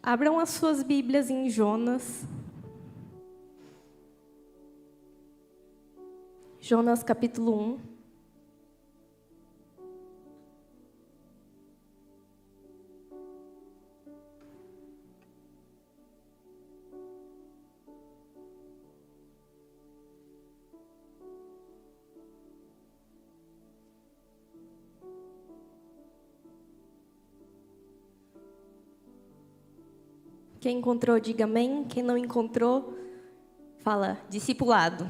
Abram as suas Bíblias em Jonas. Jonas capítulo 1. Quem encontrou, diga amém. Quem não encontrou, fala discipulado.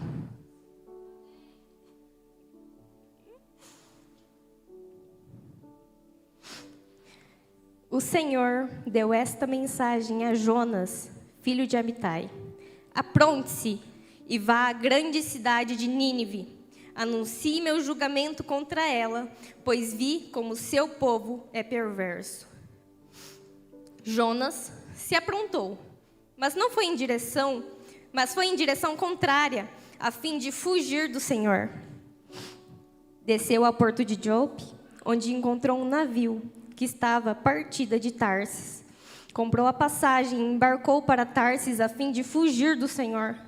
O Senhor deu esta mensagem a Jonas, filho de Amitai: apronte-se e vá à grande cidade de Nínive. Anuncie meu julgamento contra ela, pois vi como seu povo é perverso. Jonas se aprontou, mas foi em direção contrária, a fim de fugir do Senhor. Desceu ao porto de Jope, onde encontrou um navio que estava partida de Tarsis. Comprou a passagem e embarcou para Tarsis a fim de fugir do Senhor.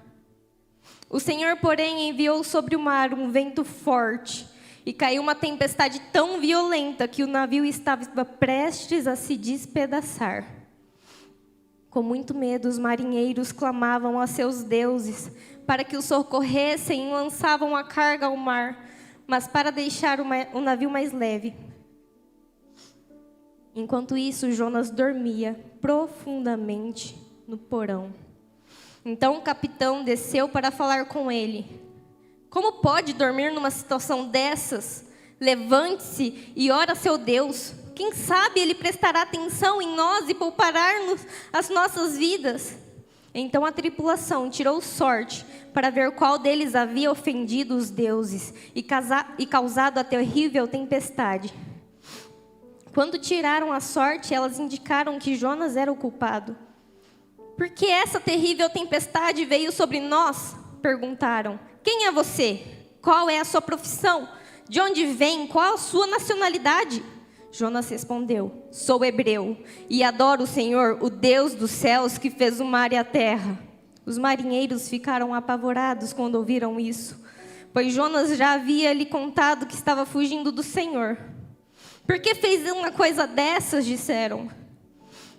O Senhor, porém, enviou sobre o mar um vento forte e caiu uma tempestade tão violenta que o navio estava prestes a se despedaçar. Com muito medo, os marinheiros clamavam a seus deuses para que os socorressem e lançavam a carga ao mar, mas para deixar o navio mais leve. Enquanto isso, Jonas dormia profundamente no porão. Então o capitão desceu para falar com ele. Como pode dormir numa situação dessas? Levante-se e ora a seu Deus. Quem sabe ele prestará atenção em nós e poupará-nos as nossas vidas. Então a tripulação tirou sorte para ver qual deles havia ofendido os deuses e causado a terrível tempestade. Quando tiraram a sorte, elas indicaram que Jonas era o culpado. Por que essa terrível tempestade veio sobre nós? Perguntaram. Quem é você? Qual é a sua profissão? De onde vem? Qual a sua nacionalidade? Jonas respondeu: sou hebreu e adoro o Senhor, o Deus dos céus, que fez o mar e a terra. Os marinheiros ficaram apavorados quando ouviram isso, pois Jonas já havia lhe contado que estava fugindo do Senhor. Por que fez uma coisa dessas? Disseram.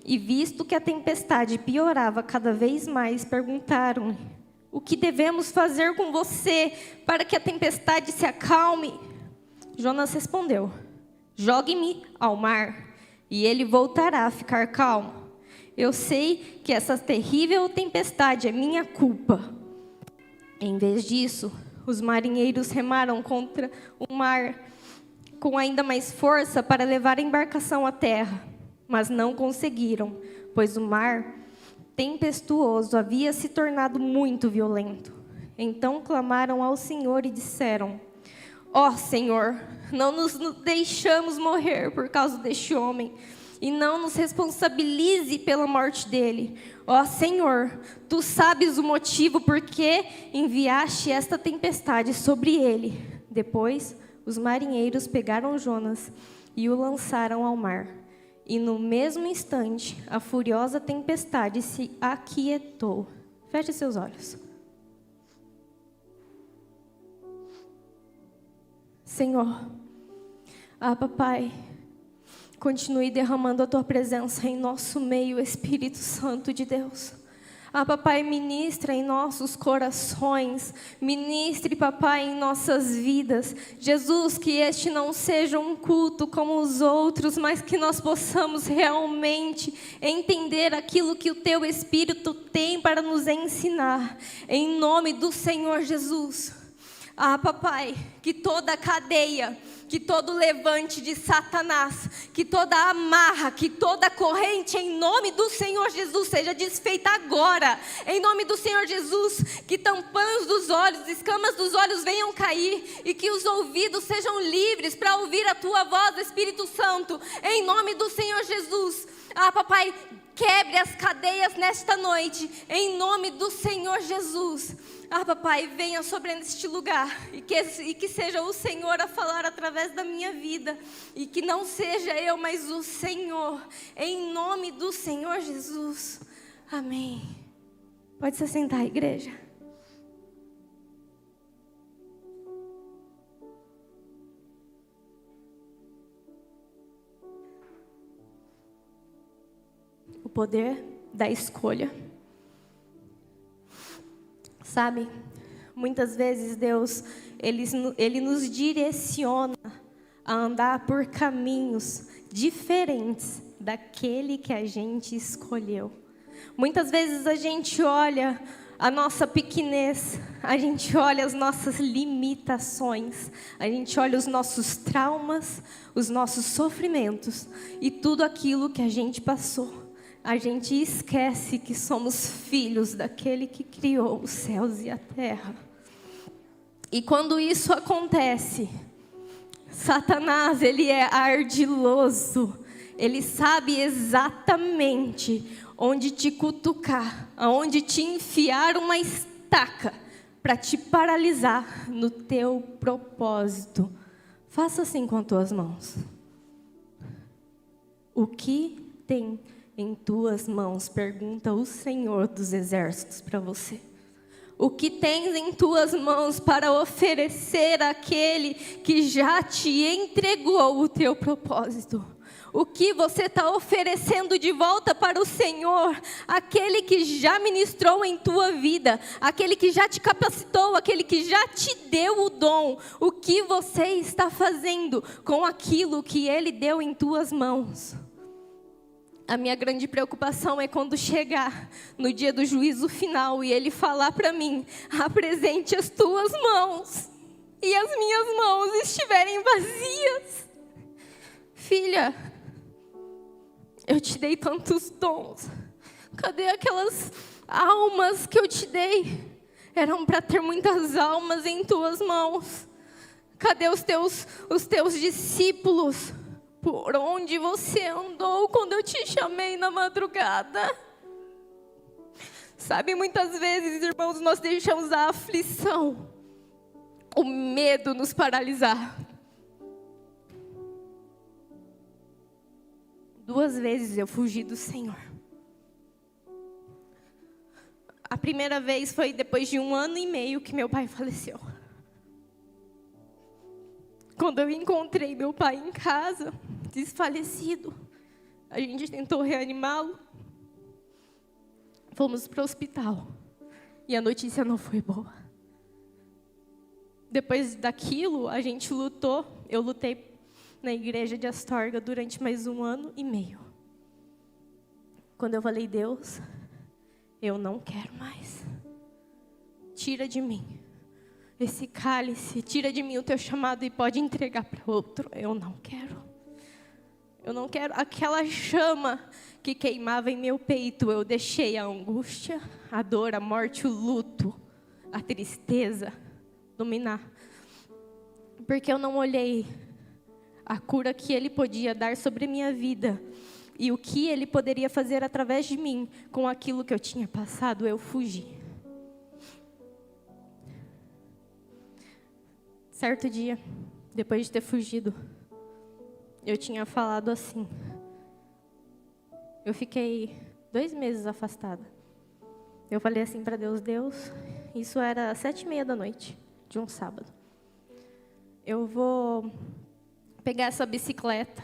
E visto que a tempestade piorava cada vez mais, perguntaram: o que devemos fazer com você para que a tempestade se acalme? Jonas respondeu: jogue-me ao mar, e ele voltará a ficar calmo. Eu sei que essa terrível tempestade é minha culpa. Em vez disso, os marinheiros remaram contra o mar com ainda mais força para levar a embarcação à terra, mas não conseguiram, pois o mar tempestuoso havia se tornado muito violento. Então clamaram ao Senhor e disseram: ó Senhor, não nos deixamos morrer por causa deste homem, e não nos responsabilize pela morte dele. Ó Senhor, tu sabes o motivo por que enviaste esta tempestade sobre ele. Depois, os marinheiros pegaram Jonas e o lançaram ao mar. E no mesmo instante, a furiosa tempestade se aquietou. Feche seus olhos. Senhor, Papai, continue derramando a Tua presença em nosso meio, Espírito Santo de Deus. Papai, ministra em nossos corações, ministre, Papai, em nossas vidas. Jesus, que este não seja um culto como os outros, mas que nós possamos realmente entender aquilo que o Teu Espírito tem para nos ensinar. Em nome do Senhor Jesus. Papai, que toda cadeia, que todo levante de Satanás, que toda amarra, que toda corrente, em nome do Senhor Jesus, seja desfeita agora. Em nome do Senhor Jesus, que tampões dos olhos, escamas dos olhos venham cair, e que os ouvidos sejam livres para ouvir a Tua voz, Espírito Santo. Em nome do Senhor Jesus. Papai, quebre as cadeias nesta noite, em nome do Senhor Jesus. Papai, venha sobre este lugar, e que seja o Senhor a falar através da minha vida, e que não seja eu, mas o Senhor, em nome do Senhor Jesus. Amém. Pode se sentar, igreja. O poder da escolha. Sabe, muitas vezes Deus, Ele nos direciona a andar por caminhos diferentes daquele que a gente escolheu. Muitas vezes a gente olha a nossa pequenez, a gente olha as nossas limitações, a gente olha os nossos traumas, os nossos sofrimentos e tudo aquilo que a gente passou. A gente esquece que somos filhos daquele que criou os céus e a terra. E quando isso acontece, Satanás, ele é ardiloso. Ele sabe exatamente onde te cutucar, aonde te enfiar uma estaca para te paralisar no teu propósito. Faça assim com as tuas mãos. O que tem em tuas mãos? Pergunta o Senhor dos Exércitos para você. O que tens em tuas mãos para oferecer àquele que já te entregou o teu propósito? O que você está oferecendo de volta para o Senhor? Aquele que já ministrou em tua vida, aquele que já te capacitou, aquele que já te deu o dom. O que você está fazendo com aquilo que Ele deu em tuas mãos? A minha grande preocupação é quando chegar no dia do juízo final e Ele falar para mim: apresente as tuas mãos, e as minhas mãos estiverem vazias. Filha, eu te dei tantos dons, cadê aquelas almas que eu te dei? Eram para ter muitas almas em tuas mãos. Cadê os teus discípulos? Por onde você andou quando eu te chamei na madrugada? Sabe, muitas vezes, irmãos, nós deixamos a aflição, o medo nos paralisar. 2 vezes eu fugi do Senhor. A primeira vez foi depois de 1 ano e meio que meu pai faleceu. Quando eu encontrei meu pai em casa, desfalecido, a gente tentou reanimá-lo. Fomos para o hospital e a notícia não foi boa. Depois daquilo, a gente lutou. Eu lutei na igreja de Astorga durante mais 1 ano e meio. Quando eu falei: Deus, eu não quero mais. Tira de mim esse cálice, tira de mim o teu chamado e pode entregar para outro. Eu não quero. Eu não quero. Aquela chama que queimava em meu peito, eu deixei a angústia, a dor, a morte, o luto, a tristeza dominar. Porque eu não olhei a cura que Ele podia dar sobre a minha vida e o que Ele poderia fazer através de mim com aquilo que eu tinha passado. Eu fugi. Certo dia, depois de ter fugido, eu tinha falado assim. Eu fiquei 2 meses afastada. Eu falei assim para Deus: Deus, isso era 7h30 da noite de um sábado. Eu vou pegar essa bicicleta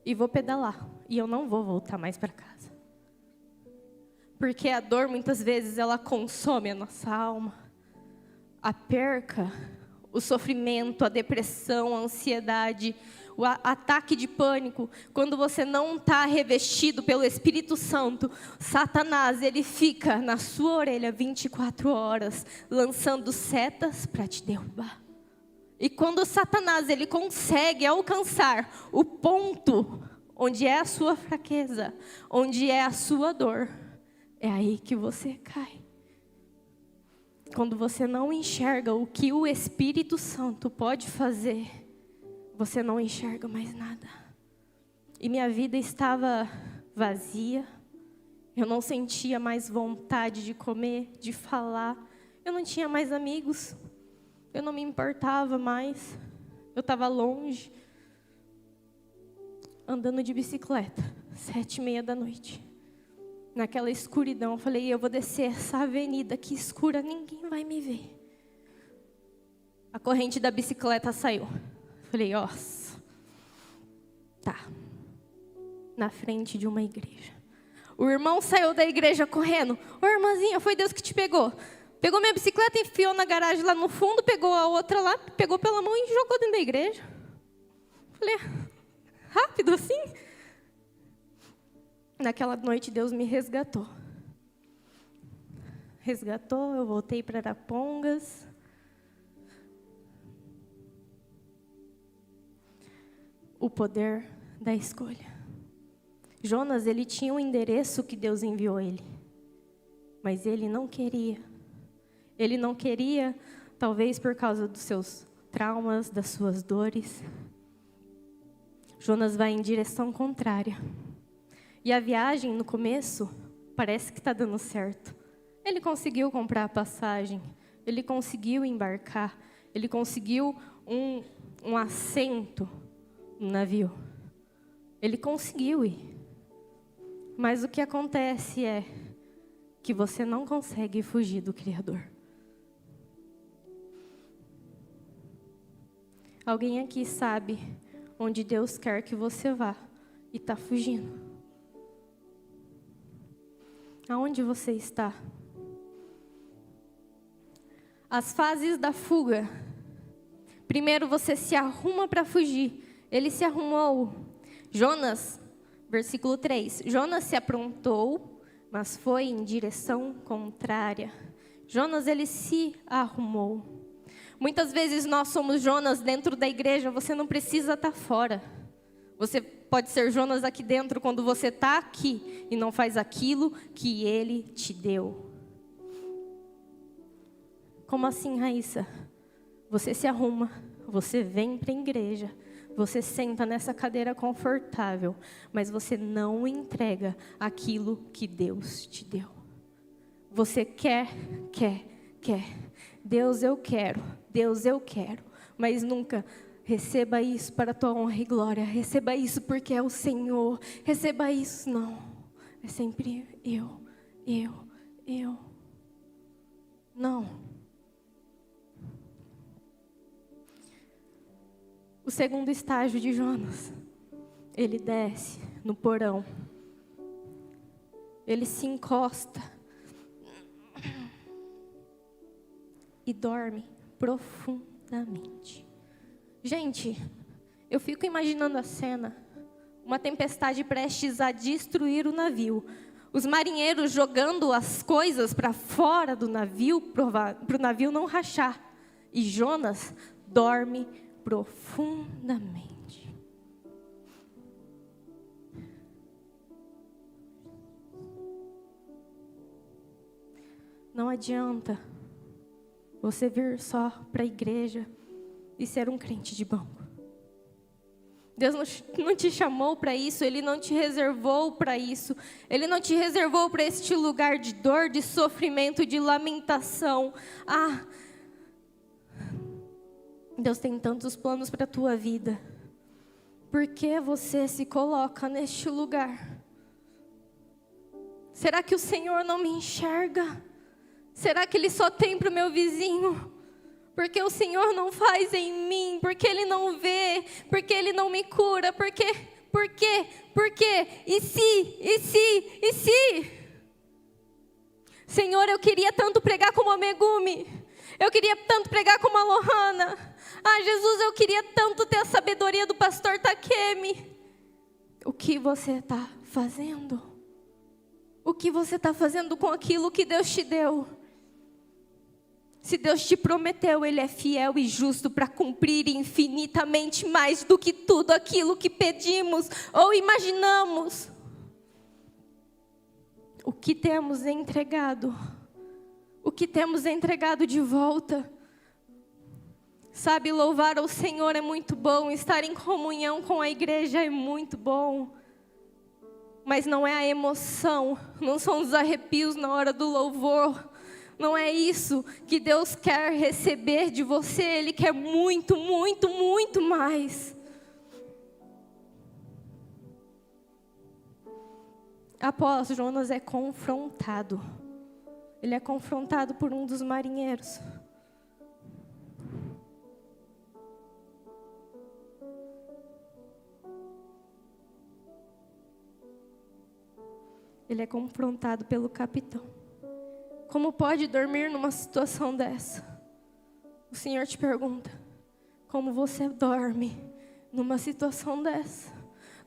e vou pedalar. E eu não vou voltar mais para casa. Porque a dor, muitas vezes, ela consome a nossa alma. A perca, o sofrimento, a depressão, a ansiedade, o ataque de pânico, quando você não está revestido pelo Espírito Santo, Satanás, ele fica na sua orelha 24 horas, lançando setas para te derrubar. E quando Satanás, ele consegue alcançar o ponto onde é a sua fraqueza, onde é a sua dor, é aí que você cai. Quando você não enxerga o que o Espírito Santo pode fazer, você não enxerga mais nada. E minha vida estava vazia. Eu não sentia mais vontade de comer, de falar. Eu não tinha mais amigos. Eu não me importava mais. Eu estava longe, andando de bicicleta, 7h30 da noite. Naquela escuridão, eu falei, eu vou descer essa avenida que escura, ninguém vai me ver. A corrente da bicicleta saiu. Falei, nossa, tá, na frente de uma igreja. O irmão saiu da igreja correndo. Ô, irmãzinha, foi Deus que te pegou. Pegou minha bicicleta, enfiou na garagem lá no fundo, pegou a outra lá, pegou pela mão e jogou dentro da igreja. Falei, rápido assim? Naquela noite, Deus me resgatou. Resgatou, eu voltei para Arapongas. O poder da escolha. Jonas, ele tinha um endereço que Deus enviou ele. Mas ele não queria. Ele não queria, talvez por causa dos seus traumas, das suas dores. Jonas vai em direção contrária. E a viagem, no começo, parece que está dando certo. Ele conseguiu comprar a passagem. Ele conseguiu embarcar. Ele conseguiu um assento no navio. Ele conseguiu ir. Mas o que acontece é que você não consegue fugir do Criador. Alguém aqui sabe onde Deus quer que você vá e está fugindo. Aonde você está? As fases da fuga. Primeiro você se arruma para fugir. Ele se arrumou. Jonas, versículo 3. Jonas se aprontou, mas foi em direção contrária. Jonas, ele se arrumou. Muitas vezes nós somos Jonas dentro da igreja, você não precisa estar fora. Você pode ser Jonas aqui dentro quando você está aqui e não faz aquilo que ele te deu. Como assim, Raíssa? Você se arruma, você vem para a igreja, você senta nessa cadeira confortável, mas você não entrega aquilo que Deus te deu. Você quer. Deus, eu quero, mas nunca receba isso para a tua honra e glória, receba isso porque é o Senhor, receba isso, não, é sempre eu, não. O segundo estágio de Jonas, ele desce no porão, ele se encosta e dorme profundamente. Gente, eu fico imaginando a cena, uma tempestade prestes a destruir o navio, os marinheiros jogando as coisas para fora do navio, para o navio não rachar, e Jonas dorme profundamente. Não adianta você vir só para a igreja e ser um crente de banco. Deus não te chamou para isso, Ele não te reservou para isso. Ele não te reservou para este lugar de dor, de sofrimento, de lamentação. Deus tem tantos planos para a tua vida. Por que você se coloca neste lugar? Será que o Senhor não me enxerga? Será que Ele só tem para o meu vizinho? Porque o Senhor não faz em mim? Porque Ele não vê? Porque Ele não me cura? Por quê? E se? Senhor, eu queria tanto pregar como a Megumi. Eu queria tanto pregar como a Lohana. Jesus, eu queria tanto ter a sabedoria do pastor Takemi. O que você está fazendo? O que você está fazendo com aquilo que Deus te deu? Se Deus te prometeu, Ele é fiel e justo para cumprir infinitamente mais do que tudo aquilo que pedimos ou imaginamos. O que temos entregado? O que temos entregado de volta? Sabe, louvar ao Senhor é muito bom, estar em comunhão com a igreja é muito bom. Mas não é a emoção, não são os arrepios na hora do louvor. Não é isso que Deus quer receber de você. Ele quer muito, muito, muito mais. Após Jonas é confrontado. Ele é confrontado por um dos marinheiros. Ele é confrontado pelo capitão. Como pode dormir numa situação dessa? O Senhor te pergunta: como você dorme numa situação dessa?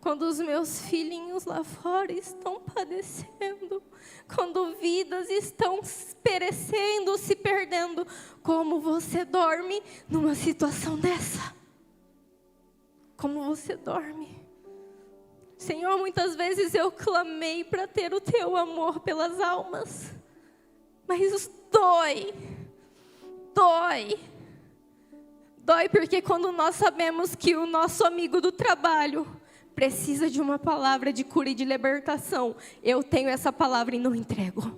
Quando os meus filhinhos lá fora estão padecendo, quando vidas estão perecendo, se perdendo, como você dorme numa situação dessa? Como você dorme? Senhor, muitas vezes eu clamei para ter o teu amor pelas almas, mas dói porque quando nós sabemos que o nosso amigo do trabalho precisa de uma palavra de cura e de libertação, eu tenho essa palavra e não entrego.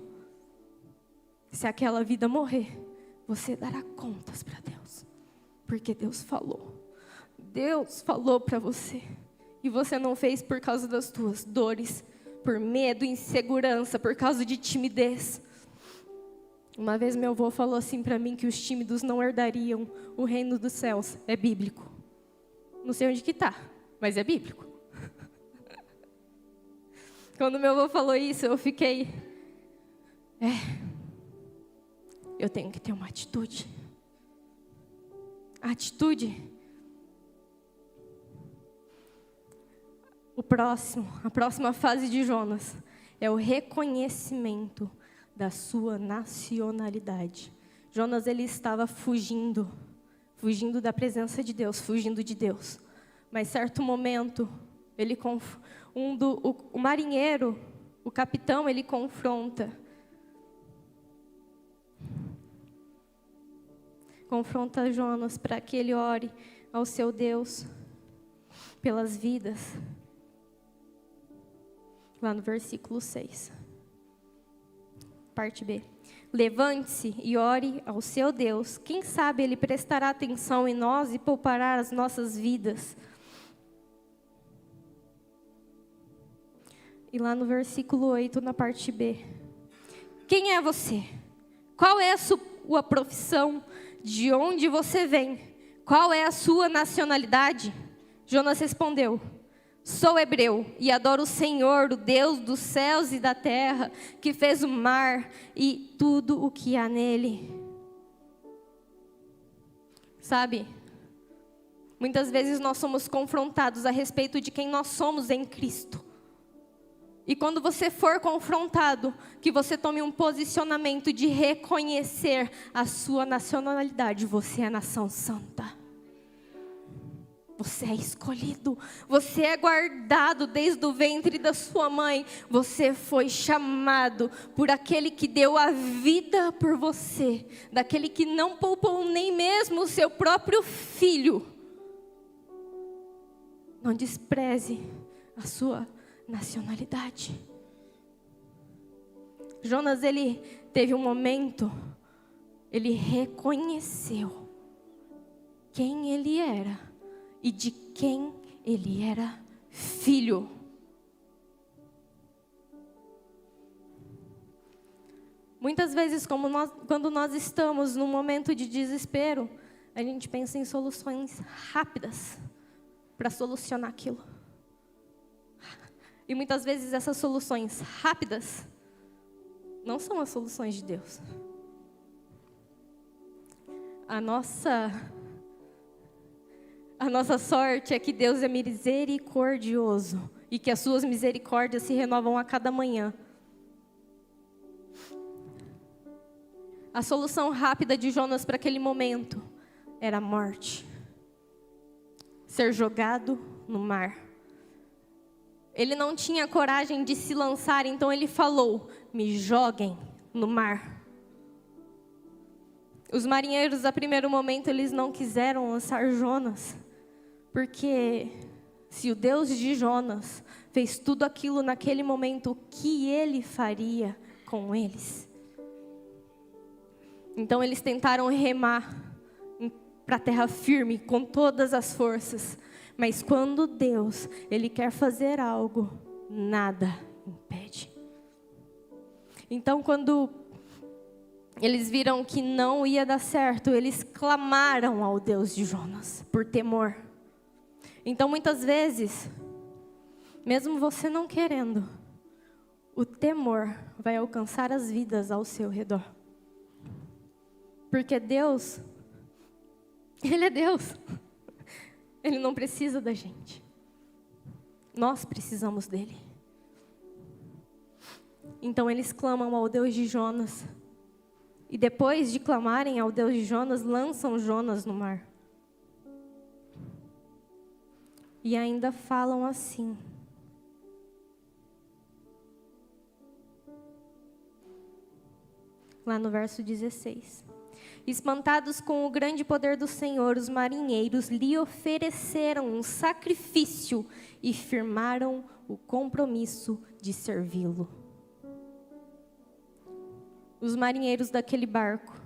Se aquela vida morrer, você dará contas para Deus, porque Deus falou para você, e você não fez por causa das tuas dores, por medo, insegurança, por causa de timidez. Uma vez meu avô falou assim para mim, que os tímidos não herdariam o reino dos céus. É bíblico. Não sei onde que está, mas é bíblico. Quando meu avô falou isso, eu fiquei... eu tenho que ter uma atitude. A próxima fase de Jonas é o reconhecimento da sua nacionalidade. Jonas, ele estava fugindo da presença de Deus, fugindo de Deus. Mas certo momento, o marinheiro, o capitão, ele confronta Jonas para que ele ore ao seu Deus pelas vidas. Lá no versículo 6. Parte B. Levante-se e ore ao seu Deus. Quem sabe Ele prestará atenção em nós e poupará as nossas vidas. E lá no versículo 8, na parte B. Quem é você? Qual é a sua profissão? De onde você vem? Qual é a sua nacionalidade? Jonas respondeu: sou hebreu e adoro o Senhor, o Deus dos céus e da terra, que fez o mar e tudo o que há nele. Sabe, muitas vezes nós somos confrontados a respeito de quem nós somos em Cristo. E quando você for confrontado, que você tome um posicionamento de reconhecer a sua nacionalidade. Você é nação santa. Você é escolhido, você é guardado desde o ventre da sua mãe. Você foi chamado por aquele que deu a vida por você, daquele que não poupou nem mesmo o seu próprio filho. Não despreze a sua nacionalidade. Jonas, ele teve um momento, ele reconheceu quem ele era e de quem ele era filho. Muitas vezes, quando nós estamos num momento de desespero, a gente pensa em soluções rápidas para solucionar aquilo. E muitas vezes essas soluções rápidas não são as soluções de Deus. A nossa sorte é que Deus é misericordioso e que as suas misericórdias se renovam a cada manhã. A solução rápida de Jonas para aquele momento era a morte. Ser jogado no mar. Ele não tinha coragem de se lançar, então ele falou: me joguem no mar. Os marinheiros, a primeiro momento, eles não quiseram lançar Jonas, porque se o Deus de Jonas fez tudo aquilo naquele momento, o que Ele faria com eles? Então eles tentaram remar para a terra firme com todas as forças. Mas quando Deus, Ele quer fazer algo, nada impede. Então quando eles viram que não ia dar certo, eles clamaram ao Deus de Jonas, por temor. Então muitas vezes, mesmo você não querendo, o temor vai alcançar as vidas ao seu redor. Porque Deus, Ele é Deus. Ele não precisa da gente. Nós precisamos dEle. Então eles clamam ao Deus de Jonas. E depois de clamarem ao Deus de Jonas, lançam Jonas no mar. E ainda falam assim: lá no verso 16. Espantados com o grande poder do Senhor, os marinheiros lhe ofereceram um sacrifício e firmaram o compromisso de servi-lo. Os marinheiros daquele barco,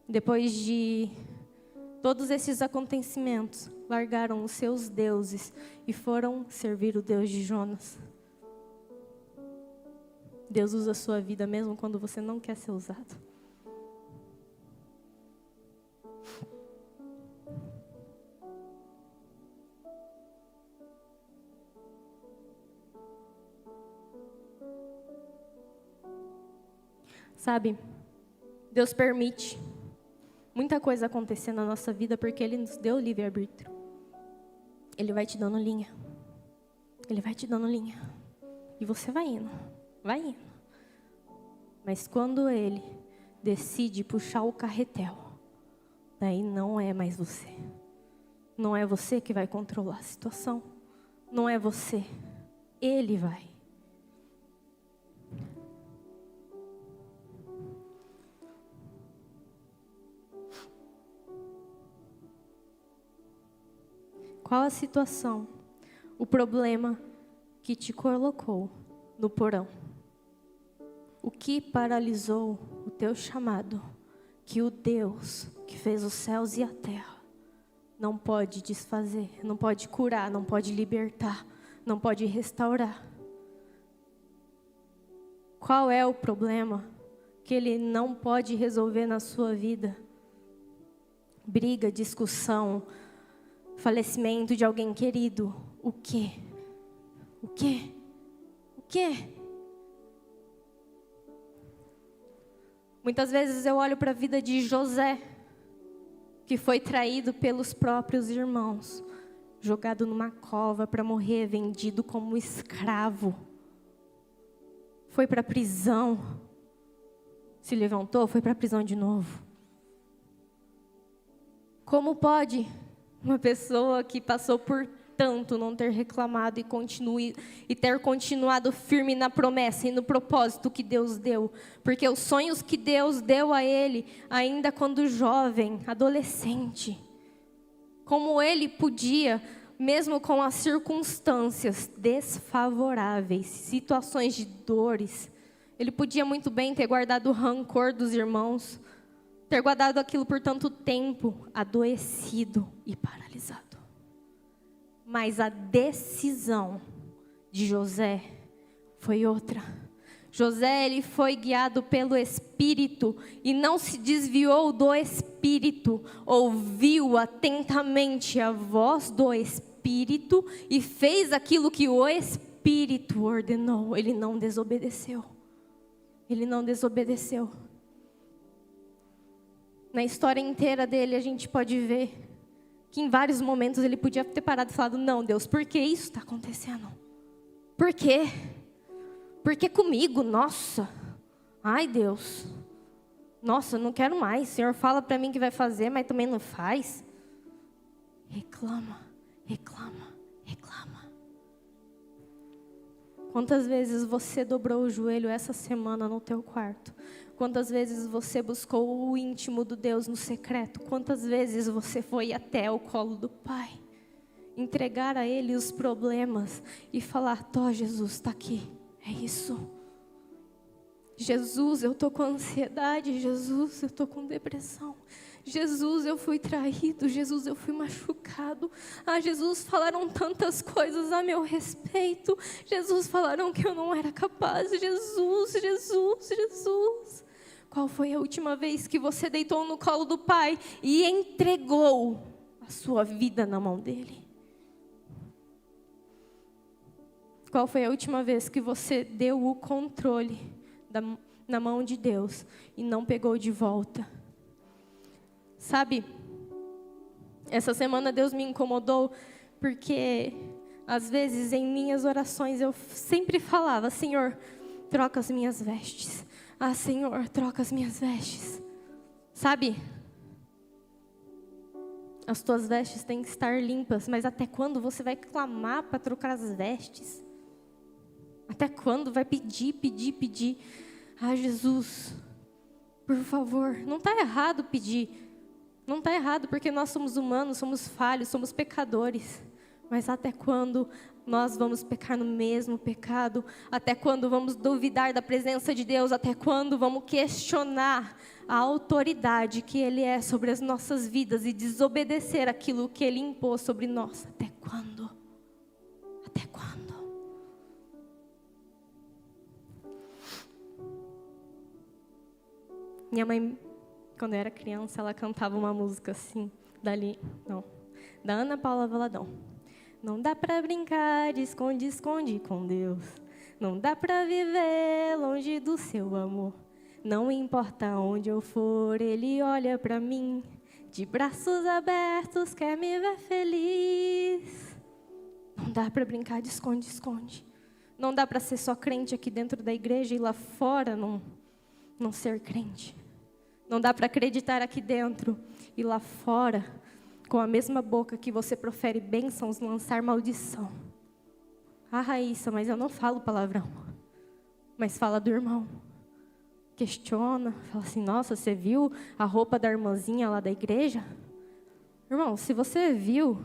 depois de todos esses acontecimentos, largaram os seus deuses e foram servir o Deus de Jonas. Deus usa a sua vida mesmo quando você não quer ser usado. Sabe, Deus permite muita coisa acontecer na nossa vida porque Ele nos deu o livre-arbítrio. Ele vai te dando linha. Ele vai te dando linha. E você vai indo, vai indo. Mas quando Ele decide puxar o carretel, daí não é mais você. Não é você que vai controlar a situação. Não é você. Ele vai. Qual a situação, o problema que te colocou no porão? O que paralisou o teu chamado, que o Deus que fez os céus e a terra não pode desfazer, não pode curar, não pode libertar, não pode restaurar? Qual é o problema que Ele não pode resolver na sua vida? Briga, discussão, falecimento de alguém querido. O quê? O quê? O quê? Muitas vezes eu olho para a vida de José, que foi traído pelos próprios irmãos, jogado numa cova para morrer, vendido como escravo. Foi para a prisão, se levantou, foi para a prisão de novo. Como pode uma pessoa que passou por tanto não ter reclamado e ter continuado firme na promessa e no propósito que Deus deu? Porque os sonhos que Deus deu a ele, ainda quando jovem, adolescente, como ele podia, mesmo com as circunstâncias desfavoráveis, situações de dores, ele podia muito bem ter guardado o rancor dos irmãos, ter guardado aquilo por tanto tempo, adoecido e paralisado. Mas a decisão de José foi outra. José, ele foi guiado pelo Espírito e não se desviou do Espírito. Ouviu atentamente a voz do Espírito e fez aquilo que o Espírito ordenou. Ele não desobedeceu. Ele não desobedeceu. Na história inteira dele, a gente pode ver que em vários momentos ele podia ter parado e falado: não, Deus, por que isso está acontecendo? Por quê? Por que comigo? Nossa, ai Deus, nossa, não quero mais. O Senhor fala para mim que vai fazer, mas também não faz. Reclama, reclama, reclama. Quantas vezes você dobrou o joelho essa semana no teu quarto? Quantas vezes você buscou o íntimo do Deus no secreto? Quantas vezes você foi até o colo do Pai? entregar a Ele os problemas e falar: Tó, Jesus, está aqui, é isso. Jesus, eu estou com ansiedade. Jesus, eu estou com depressão. Jesus, eu fui traído. Jesus, eu fui machucado. Ah, Jesus, falaram tantas coisas a meu respeito. Jesus, falaram que eu não era capaz. Jesus, Jesus, Jesus. Qual foi a última vez que você deitou no colo do Pai e entregou a sua vida na mão dEle? Qual foi a última vez que você deu o controle na mão de Deus e não pegou de volta? Sabe, essa semana Deus me incomodou porque às vezes em minhas orações eu sempre falava: Senhor, troca as minhas vestes. Ah, Senhor, troca as minhas vestes. Sabe, as tuas vestes têm que estar limpas, mas até quando você vai clamar para trocar as vestes? Até quando vai pedir, pedir, pedir? Ah, Jesus, por favor. Não está errado pedir. Não está errado, porque nós somos humanos, somos falhos, somos pecadores. Mas até quando nós vamos pecar no mesmo pecado? Até quando vamos duvidar da presença de Deus? Até quando vamos questionar a autoridade que Ele é sobre as nossas vidas e desobedecer aquilo que Ele impôs sobre nós? Até quando? Até quando? Minha mãe, quando eu era criança, ela cantava uma música assim, da Ana Paula Valadão. Não dá pra brincar de esconde-esconde com Deus. Não dá pra viver longe do seu amor. Não importa onde eu for, Ele olha pra mim, de braços abertos, quer me ver feliz. Não dá pra brincar de esconde-esconde. Não dá pra ser só crente aqui dentro da igreja e lá fora não ser crente. Não dá para acreditar aqui dentro e lá fora, com a mesma boca que você profere bênçãos, lançar maldição. Ah, Raíssa, mas eu não falo palavrão. Mas fala do irmão. Questiona, fala assim: nossa, você viu a roupa da irmãzinha lá da igreja? Irmão, se você viu,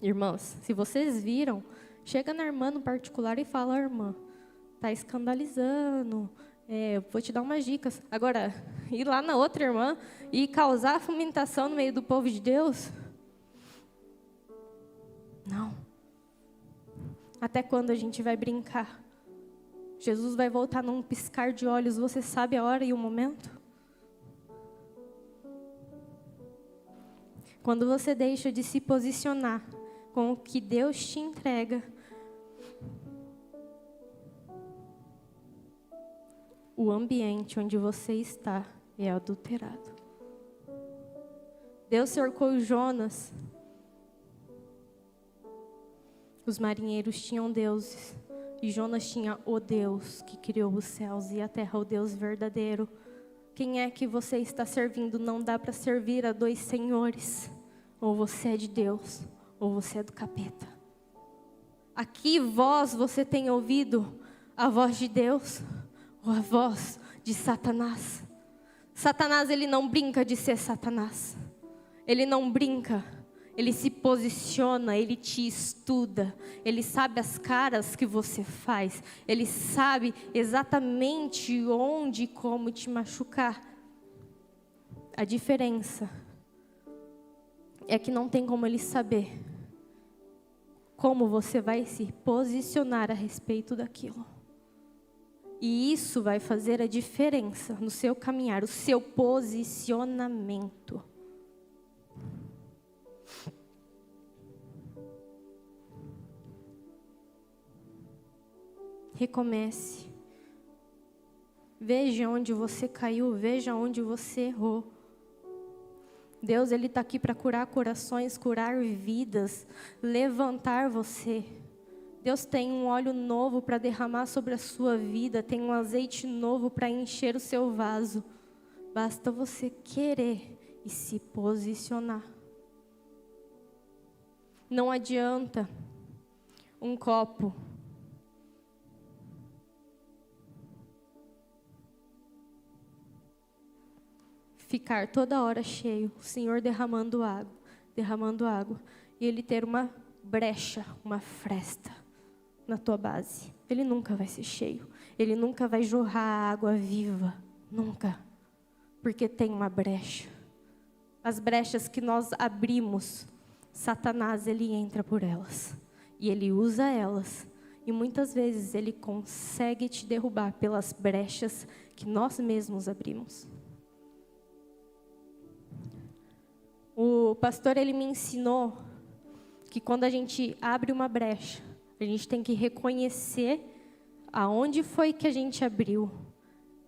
irmãs, se vocês viram, chega na irmã no particular e fala: irmã, tá escandalizando. Vou te dar umas dicas. Agora, ir lá na outra irmã e causar fomentação no meio do povo de Deus? Não. Até quando a gente vai brincar? Jesus vai voltar num piscar de olhos. Você sabe a hora e o momento? Quando você deixa de se posicionar com o que Deus te entrega, o ambiente onde você está é adulterado. Deus cercou Jonas. Os marinheiros tinham deuses. E Jonas tinha o Deus que criou os céus e a terra, o Deus verdadeiro. Quem é que você está servindo? Não dá para servir a dois senhores. Ou você é de Deus, ou você é do capeta. Aqui você tem ouvido a voz de Deus ou a voz de Satanás? Satanás, ele não brinca de ser Satanás. Ele não brinca. Ele se posiciona, ele te estuda. Ele sabe as caras que você faz. Ele sabe exatamente onde e como te machucar. A diferença é que não tem como ele saber como você vai se posicionar a respeito daquilo. E isso vai fazer a diferença no seu caminhar, o seu posicionamento. Recomece. Veja onde você caiu, veja onde você errou. Deus, Ele está aqui para curar corações, curar vidas, levantar você. Deus tem um óleo novo para derramar sobre a sua vida, tem um azeite novo para encher o seu vaso. Basta você querer e se posicionar. Não adianta um copo ficar toda hora cheio, o Senhor derramando água, e ele ter uma brecha, uma fresta na tua base. Ele nunca vai ser cheio. Ele nunca vai jorrar água viva. Nunca. Porque tem uma brecha. As brechas que nós abrimos, Satanás, ele entra por elas. E ele usa elas. E muitas vezes ele consegue te derrubar pelas brechas que nós mesmos abrimos. O pastor, ele me ensinou que quando a gente abre uma brecha, a gente tem que reconhecer aonde foi que a gente abriu,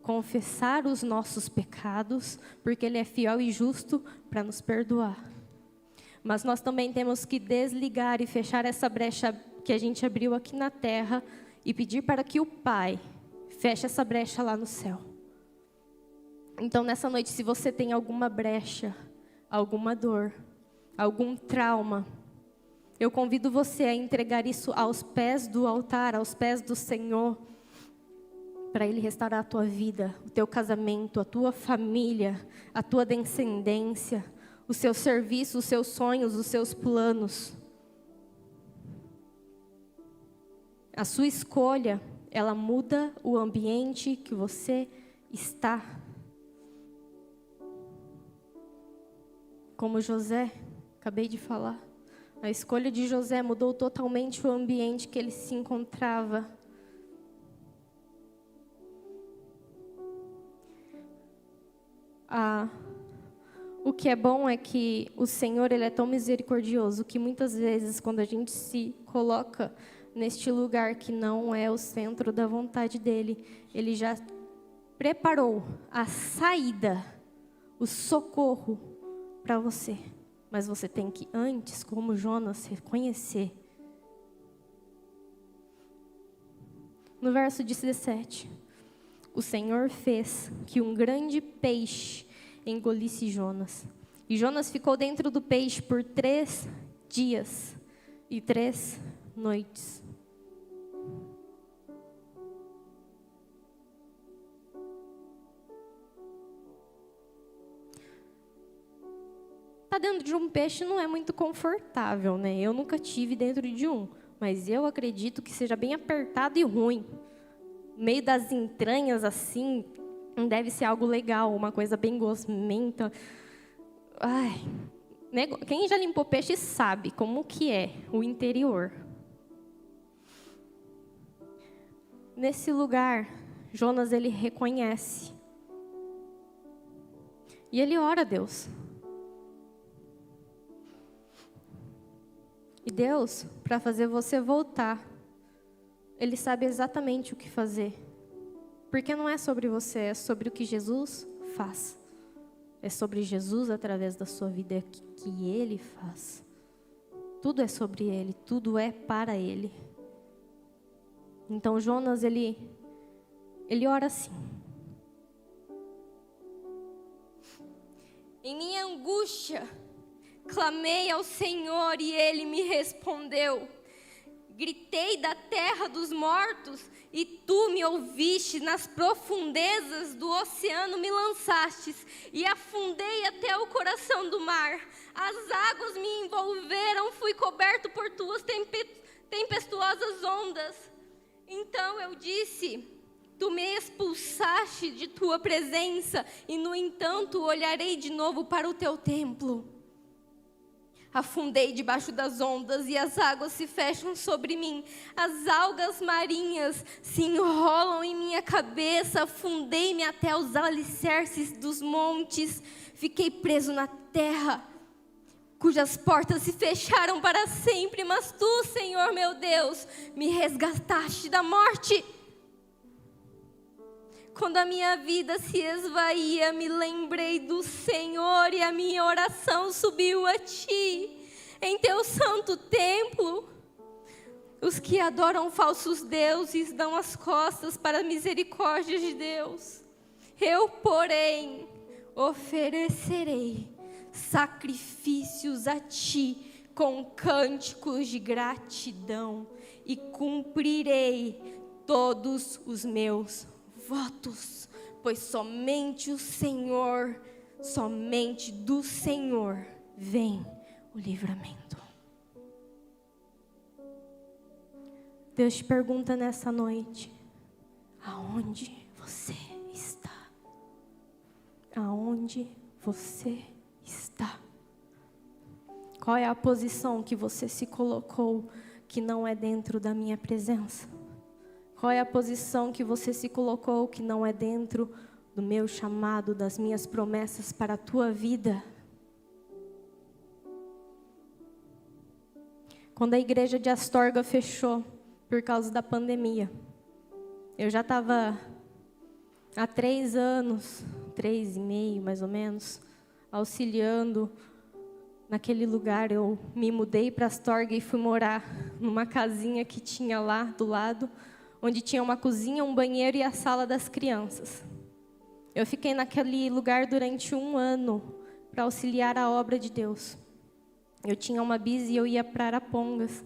confessar os nossos pecados, porque ele é fiel e justo para nos perdoar. Mas nós também temos que desligar e fechar essa brecha que a gente abriu aqui na terra e pedir para que o Pai feche essa brecha lá no céu. Então, nessa noite, se você tem alguma brecha, alguma dor, algum trauma, eu convido você a entregar isso aos pés do altar, aos pés do Senhor, para Ele restaurar a tua vida, o teu casamento, a tua família, a tua descendência, o seu serviço, os seus sonhos, os seus planos. A sua escolha, ela muda o ambiente que você está. Como José, acabei de falar, a escolha de José mudou totalmente o ambiente que ele se encontrava. O que é bom é que o Senhor, Ele é tão misericordioso que muitas vezes quando a gente se coloca neste lugar que não é o centro da vontade dEle, Ele já preparou a saída, o socorro para você. Mas você tem que antes, como Jonas, reconhecer. No verso 17, o Senhor fez que um grande peixe engolisse Jonas. E Jonas ficou dentro do peixe por 3 dias e 3 noites. Estar dentro de um peixe não é muito confortável, né? Eu nunca tive dentro de um, mas eu acredito que seja bem apertado e ruim. No meio das entranhas, assim, não deve ser algo legal, uma coisa bem gosmenta. Ai, quem já limpou peixe sabe como que é o interior. Nesse lugar, Jonas, ele reconhece. E ele ora a Deus. E Deus, para fazer você voltar, Ele sabe exatamente o que fazer. Porque não é sobre você, é sobre o que Jesus faz. É sobre Jesus através da sua vida que Ele faz. Tudo é sobre Ele, tudo é para Ele. Então Jonas, ele ora assim. Em minha angústia, clamei ao Senhor e Ele me respondeu. Gritei da terra dos mortos e Tu me ouviste. Nas profundezas do oceano me lançastes e afundei até o coração do mar. As águas me envolveram, fui coberto por Tuas tempestuosas ondas. Então eu disse: Tu me expulsaste de Tua presença e, no entanto, olharei de novo para o Teu templo. Afundei debaixo das ondas e as águas se fecham sobre mim. As algas marinhas se enrolam em minha cabeça. Afundei-me até os alicerces dos montes. Fiquei preso na terra, cujas portas se fecharam para sempre. Mas Tu, Senhor meu Deus, me resgataste da morte. Quando a minha vida se esvaía, me lembrei do Senhor e a minha oração subiu a Ti. Em Teu santo templo, os que adoram falsos deuses dão as costas para a misericórdia de Deus. Eu, porém, oferecerei sacrifícios a Ti com cânticos de gratidão e cumprirei todos os meus votos, pois somente do Senhor vem o livramento. Deus te pergunta nessa noite: aonde você está? Aonde você está? Qual é a posição que você se colocou que não é dentro da minha presença? Qual é a posição que você se colocou que não é dentro do meu chamado, das minhas promessas para a tua vida? Quando a igreja de Astorga fechou por causa da pandemia, eu já estava há 3 anos, 3,5 mais ou menos, auxiliando naquele lugar. Eu me mudei para Astorga e fui morar numa casinha que tinha lá do lado, onde tinha uma cozinha, um banheiro e a sala das crianças. Eu fiquei naquele lugar durante 1 ano para auxiliar a obra de Deus. Eu tinha uma bis e eu ia para Arapongas.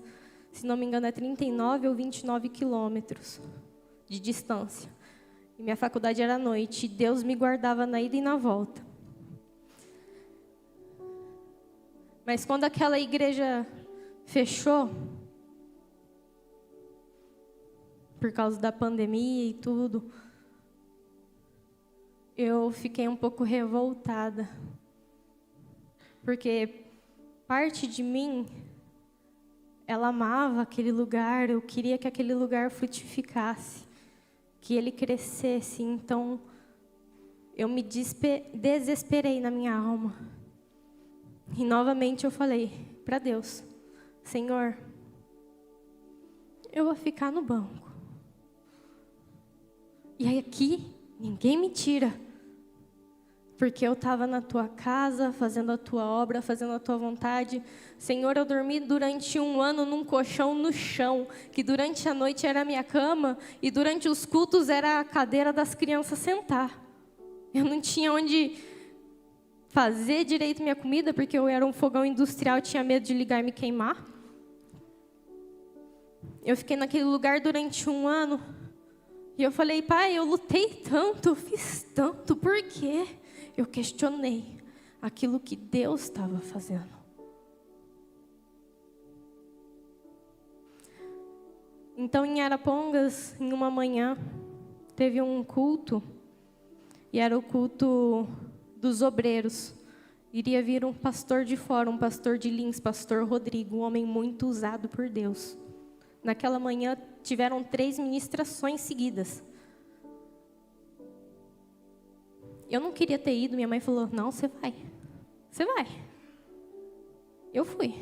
Se não me engano, é 39 ou 29 quilômetros de distância. E minha faculdade era à noite. E Deus me guardava na ida e na volta. Mas quando aquela igreja fechou, por causa da pandemia e tudo, eu fiquei um pouco revoltada. Porque parte de mim, ela amava aquele lugar, eu queria que aquele lugar frutificasse, que ele crescesse. Então, eu me desesperei na minha alma. E novamente eu falei para Deus: Senhor, eu vou ficar no banco. E aí aqui, ninguém me tira. Porque eu estava na tua casa, fazendo a tua obra, fazendo a tua vontade. Senhor, eu dormi durante 1 ano num colchão no chão, que durante a noite era a minha cama, e durante os cultos era a cadeira das crianças sentar. Eu não tinha onde fazer direito minha comida, porque eu era um fogão industrial, tinha medo de ligar e me queimar. Eu fiquei naquele lugar durante 1 ano, e eu falei: Pai, eu lutei tanto, eu fiz tanto, por quê? Eu questionei aquilo que Deus estava fazendo. Então, em Arapongas, em uma manhã, teve um culto, e era o culto dos obreiros. Iria vir um pastor de fora, um pastor de Lins, pastor Rodrigo, um homem muito usado por Deus. Naquela manhã, tiveram 3 ministrações seguidas. Eu não queria ter ido, minha mãe falou: não, você vai. Você vai. Eu fui,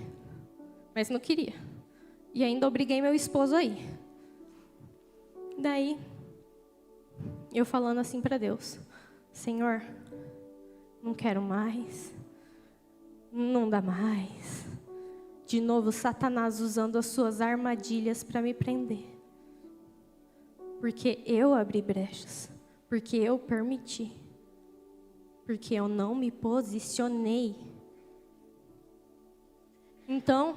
mas não queria. E ainda obriguei meu esposo a ir. Daí, eu falando assim para Deus: Senhor, não quero mais. Não dá mais. De novo, Satanás usando as suas armadilhas para me prender. Porque eu abri brechas. Porque eu permiti. Porque eu não me posicionei. Então,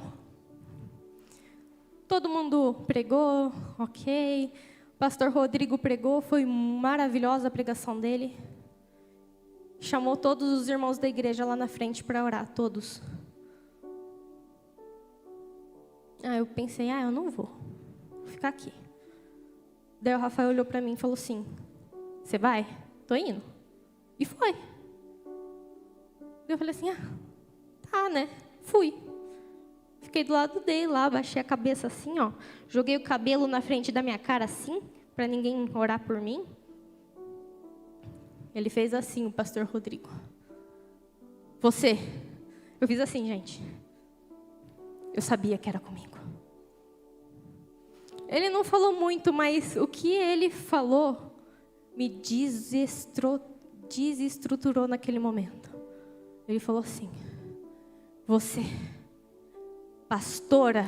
todo mundo pregou, ok. O pastor Rodrigo pregou, foi maravilhosa a pregação dele. Chamou todos os irmãos da igreja lá na frente para orar, todos. Eu pensei: eu não vou ficar aqui. Daí o Rafael olhou para mim e falou assim: você vai? Tô indo. E foi. Eu falei assim: tá, né? Fui. Fiquei do lado dele lá, baixei a cabeça assim, ó. Joguei o cabelo na frente da minha cara assim, para ninguém orar por mim. Ele fez assim, o pastor Rodrigo. Você. Eu fiz assim, gente. Eu sabia que era comigo. Ele não falou muito, mas o que ele falou me desestruturou naquele momento. Ele falou assim: você, pastora,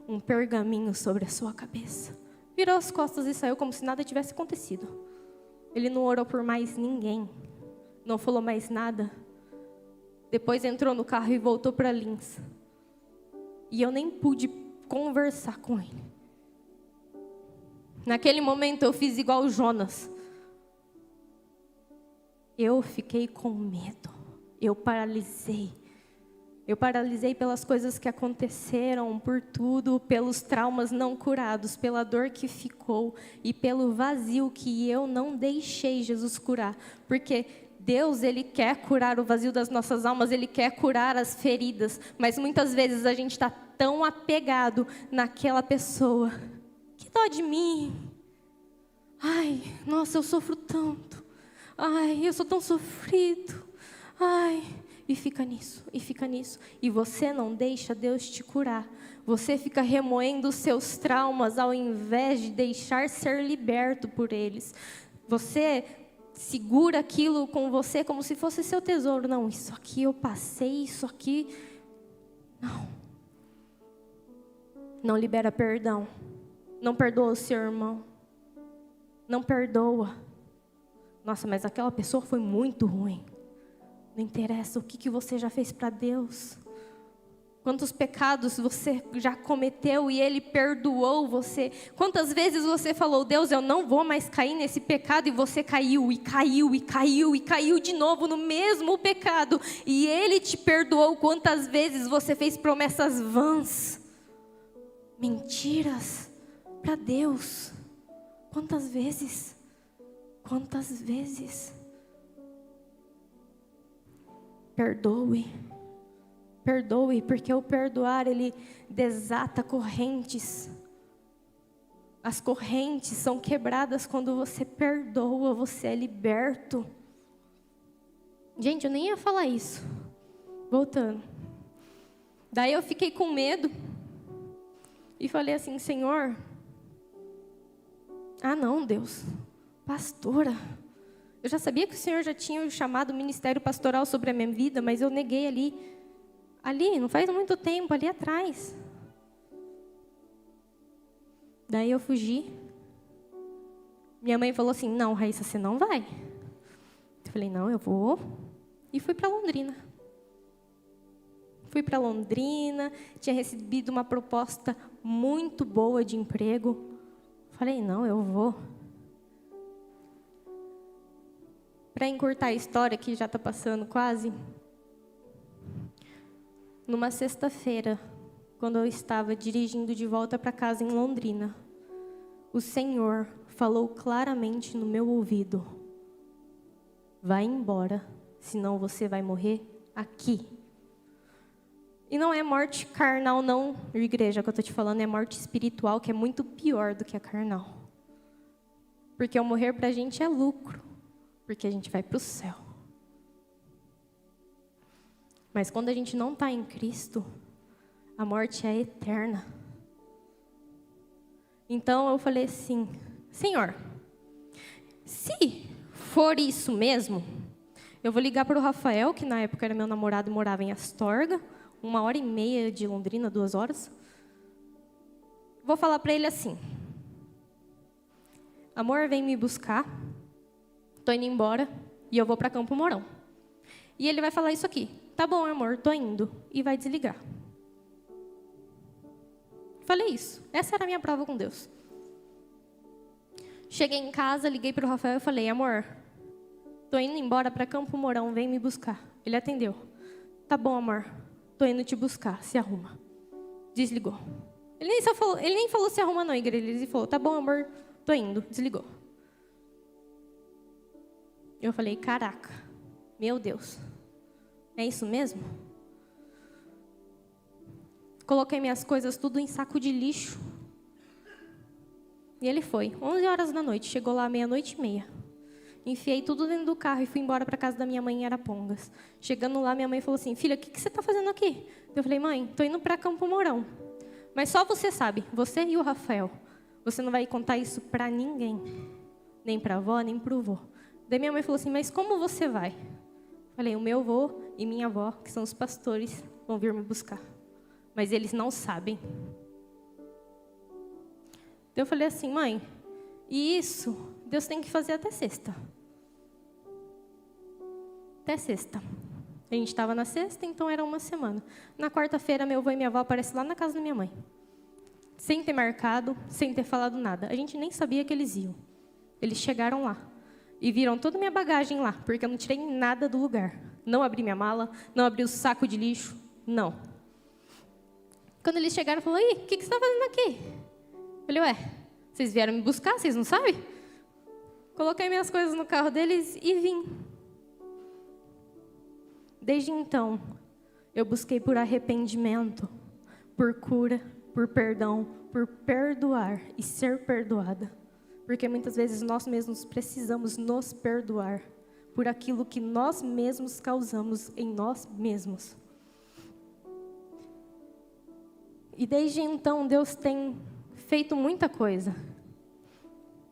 um pergaminho sobre a sua cabeça. Virou as costas e saiu como se nada tivesse acontecido. Ele não orou por mais ninguém. Não falou mais nada. Depois entrou no carro e voltou para Lins. E eu nem pude conversar com ele. Naquele momento eu fiz igual o Jonas. Eu fiquei com medo. Eu paralisei. Eu paralisei pelas coisas que aconteceram, por tudo, pelos traumas não curados, pela dor que ficou e pelo vazio que eu não deixei Jesus curar. Porque Deus, Ele quer curar o vazio das nossas almas, Ele quer curar as feridas. Mas muitas vezes a gente está tão apegado naquela pessoa. Que dó de mim. Ai, nossa, eu sofro tanto. Ai, eu sou tão sofrido. Ai... E fica nisso, e fica nisso. E você não deixa Deus te curar. Você fica remoendo os seus traumas ao invés de deixar ser liberto por eles. Você segura aquilo com você como se fosse seu tesouro. Não, isso aqui eu passei, isso aqui... Não. Não libera perdão. Não perdoa o seu irmão. Não perdoa. Nossa, mas aquela pessoa foi muito ruim. Não interessa o que você já fez para Deus. Quantos pecados você já cometeu e Ele perdoou você. Quantas vezes você falou, Deus, eu não vou mais cair nesse pecado. E você caiu, e caiu, e caiu, e caiu de novo no mesmo pecado. E Ele te perdoou. Quantas vezes você fez promessas vãs. Mentiras para Deus. Quantas vezes? Quantas vezes? Perdoe, perdoe, porque o perdoar, ele desata correntes. As correntes são quebradas quando você perdoa, você é liberto. Gente, eu nem ia falar isso. Voltando. Daí eu fiquei com medo e falei assim, Senhor, não, Deus, pastora, eu já sabia que o Senhor já tinha chamado o ministério pastoral sobre a minha vida, mas eu neguei ali, não faz muito tempo, ali atrás. Daí eu fugi. Minha mãe falou assim, não, Raíssa, você não vai. Eu falei, não, eu vou. E fui para Londrina. Fui para Londrina, tinha recebido uma proposta muito boa de emprego. Falei, não, eu vou. Para encurtar a história, que já está passando quase, numa sexta-feira, quando eu estava dirigindo de volta para casa em Londrina, o Senhor falou claramente no meu ouvido, vai embora, senão você vai morrer aqui. E não é morte carnal não, igreja, que eu estou te falando, é morte espiritual, que é muito pior do que a carnal. Porque o morrer para a gente é lucro. Porque a gente vai para o céu. Mas quando a gente não está em Cristo, a morte é eterna. Então eu falei assim, Senhor, se for isso mesmo, eu vou ligar para o Rafael, que na época era meu namorado e morava em Astorga, 1h30 de Londrina, 2 horas. Vou falar para ele assim, amor, vem me buscar. Estou indo embora e eu vou para Campo Mourão. E ele vai falar isso aqui. Tá bom, amor, estou indo. E vai desligar. Falei isso. Essa era a minha prova com Deus. Cheguei em casa, liguei para o Rafael e falei, amor, estou indo embora para Campo Mourão, vem me buscar. Ele atendeu. Tá bom, amor, estou indo te buscar, se arruma. Desligou. Ele nem falou se arruma não, igreja. Ele falou, tá bom, amor, estou indo. Desligou. Eu falei, caraca, meu Deus, é isso mesmo? Coloquei minhas coisas tudo em saco de lixo. E ele foi, 11 horas da noite, chegou lá 00:30. Enfiei tudo dentro do carro e fui embora para casa da minha mãe em Arapongas. Chegando lá, minha mãe falou assim, filha, o que você está fazendo aqui? Eu falei, mãe, estou indo para Campo Mourão. Mas só você sabe, você e o Rafael. Você não vai contar isso para ninguém. Nem para a avó, nem para o vô. Daí minha mãe falou assim, mas como você vai? Falei, o meu avô e minha avó, que são os pastores, vão vir me buscar. Mas eles não sabem. Eu falei assim, mãe, e isso Deus tem que fazer até sexta. Até sexta. A gente estava na sexta, então era uma semana. Na quarta-feira, meu avô e minha avó aparecem lá na casa da minha mãe. Sem ter marcado, sem ter falado nada. A gente nem sabia que eles iam. Eles chegaram lá. E viram toda a minha bagagem lá, porque eu não tirei nada do lugar. Não abri minha mala, não abri o saco de lixo, Não. Quando eles chegaram, falou: "Ih, o que você está fazendo aqui?" Eu falei: "Ué, vocês vieram me buscar, vocês não sabem?" Coloquei minhas coisas no carro deles e vim. Desde então, eu busquei por arrependimento, por cura, por perdão, por perdoar e ser perdoada. Porque muitas vezes nós mesmos precisamos nos perdoar por aquilo que nós mesmos causamos em nós mesmos. E desde então, Deus tem feito muita coisa.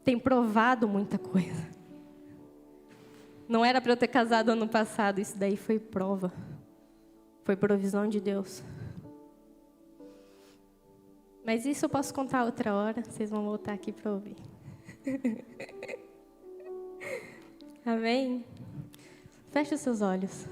Tem provado muita coisa. Não era para eu ter casado ano passado, isso daí foi prova. Foi provisão de Deus. Mas isso eu posso contar outra hora, vocês vão voltar aqui para ouvir. Amém? Feche os seus olhos.